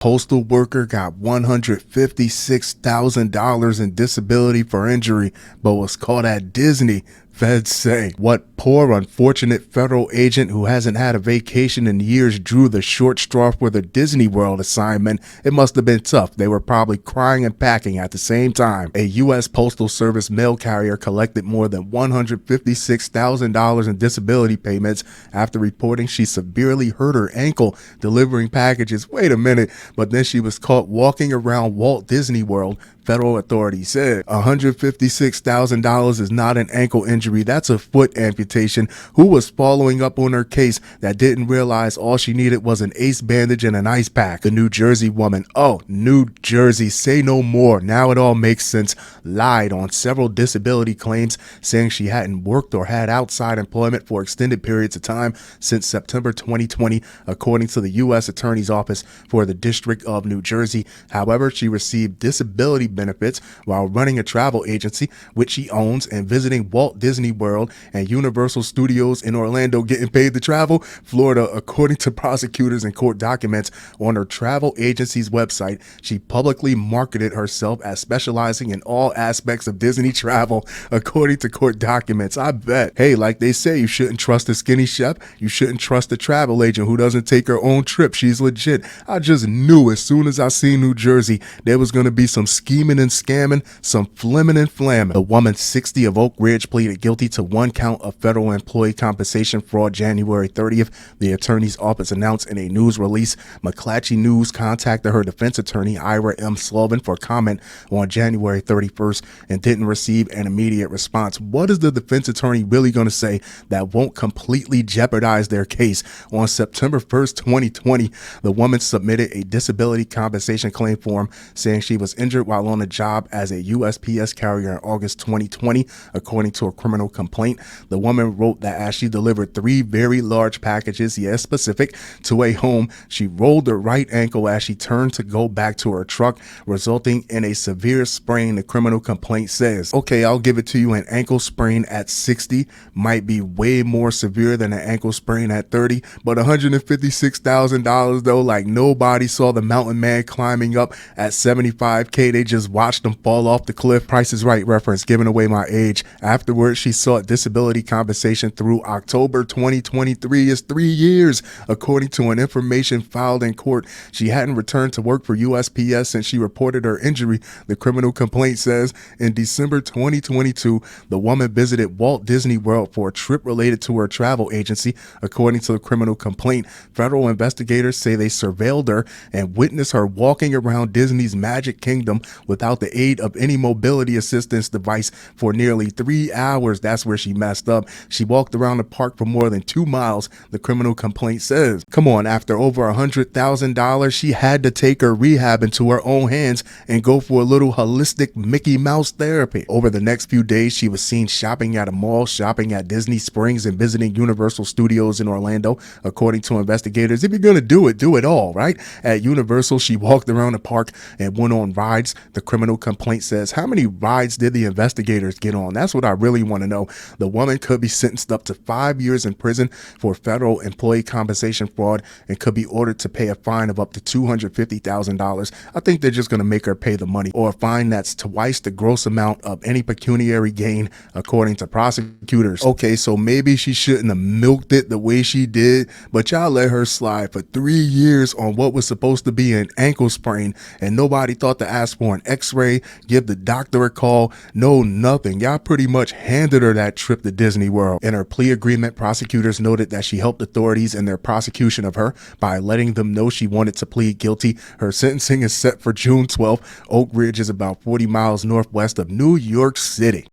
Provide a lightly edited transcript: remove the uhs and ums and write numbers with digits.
Postal worker got $156,000 in disability for injury, but was caught at Disney. Feds say. What poor, unfortunate federal agent who hasn't had a vacation in years drew the short straw for the Disney World assignment? It must have been tough. They were probably crying and packing at the same time. A U.S. Postal Service mail carrier collected more than $156,000 in disability payments after reporting she severely hurt her ankle delivering packages. Wait a minute, but then she was caught walking around Walt Disney World. Federal authorities said $156,000 is not an ankle injury, that's a foot amputation. Who was following up on her case that didn't realize all she needed was an ace bandage and an ice pack? The New Jersey woman, New Jersey, say no more, now it all makes sense, lied on several disability claims, saying she hadn't worked or had outside employment for extended periods of time since September 2020, according to the U.S. Attorney's Office for the District of New Jersey. However, she received disability benefits while running a travel agency, which she owns, and visiting Walt Disney World and Universal Studios in Orlando, getting paid to travel, Florida. According to prosecutors and court documents on her travel agency's website, she publicly marketed herself as specializing in all aspects of Disney travel, according to court documents. I bet. Hey, like they say, you shouldn't trust a skinny chef. You shouldn't trust a travel agent who doesn't take her own trip. She's legit. I just knew as soon as I seen New Jersey, there was going to be some scheming and scamming, some flimming and flamming. The woman, 60, of Oak Ridge, pleaded guilty to one count of federal employee compensation fraud January 30th, the attorney's office announced in a news release. McClatchy News contacted her defense attorney, Ira M. Slovin, for comment on January 31st and didn't receive an immediate response. What is the defense attorney really going to say that won't completely jeopardize their case? On September 1st, 2020, the woman submitted a disability compensation claim form saying she was injured while on a job as a USPS carrier in August 2020, according to a criminal complaint. The woman wrote that as she delivered 3 very large packages, yes, specific, to a home, she rolled her right ankle as she turned to go back to her truck, resulting in a severe sprain, the criminal complaint says. Okay, I'll give it to you. An ankle sprain at 60 might be way more severe than an ankle sprain at 30, but $156,000 though, like nobody saw the mountain man climbing up at 75K. They just watched him fall off the cliff. Price is Right reference, giving away my age. Afterwards, she sought disability compensation through October 2023. It's 3 years. According to an information filed in court, she hadn't returned to work for USPS since she reported her injury, the criminal complaint says. In December 2022, the woman visited Walt Disney World for a trip related to her travel agency, according to the criminal complaint. Federal investigators say they surveilled her and witnessed her walking around Disney's Magic Kingdom without the aid of any mobility assistance device for nearly 3 hours. That's where she messed up. She walked around the park for more than 2 miles, the criminal complaint says. Come on, after over $100,000, she had to take her rehab into her own hands and go for a little holistic Mickey Mouse therapy. Over the next few days, she was seen shopping at a mall, shopping at Disney Springs, and visiting Universal Studios in Orlando, according to investigators. If you're gonna do it all, right? At Universal, she walked around the park and went on rides. The criminal complaint says. How many rides did the investigators get on? That's what I really want to know. The woman could be sentenced up to 5 years in prison for federal employee compensation fraud and could be ordered to pay a fine of up to $250,000. I think they're just going to make her pay the money, or a fine that's twice the gross amount of any pecuniary gain, according to prosecutors. Okay, so maybe she shouldn't have milked it the way she did, but y'all let her slide for 3 years on what was supposed to be an ankle sprain, and nobody thought to ask for an x-ray, give the doctor a call, no nothing. Y'all pretty much handed her that trip to Disney World. In her plea agreement, prosecutors noted that she helped authorities in their prosecution of her by letting them know she wanted to plead guilty. Her sentencing is set for June 12th. Oak Ridge is about 40 miles northwest of New York City.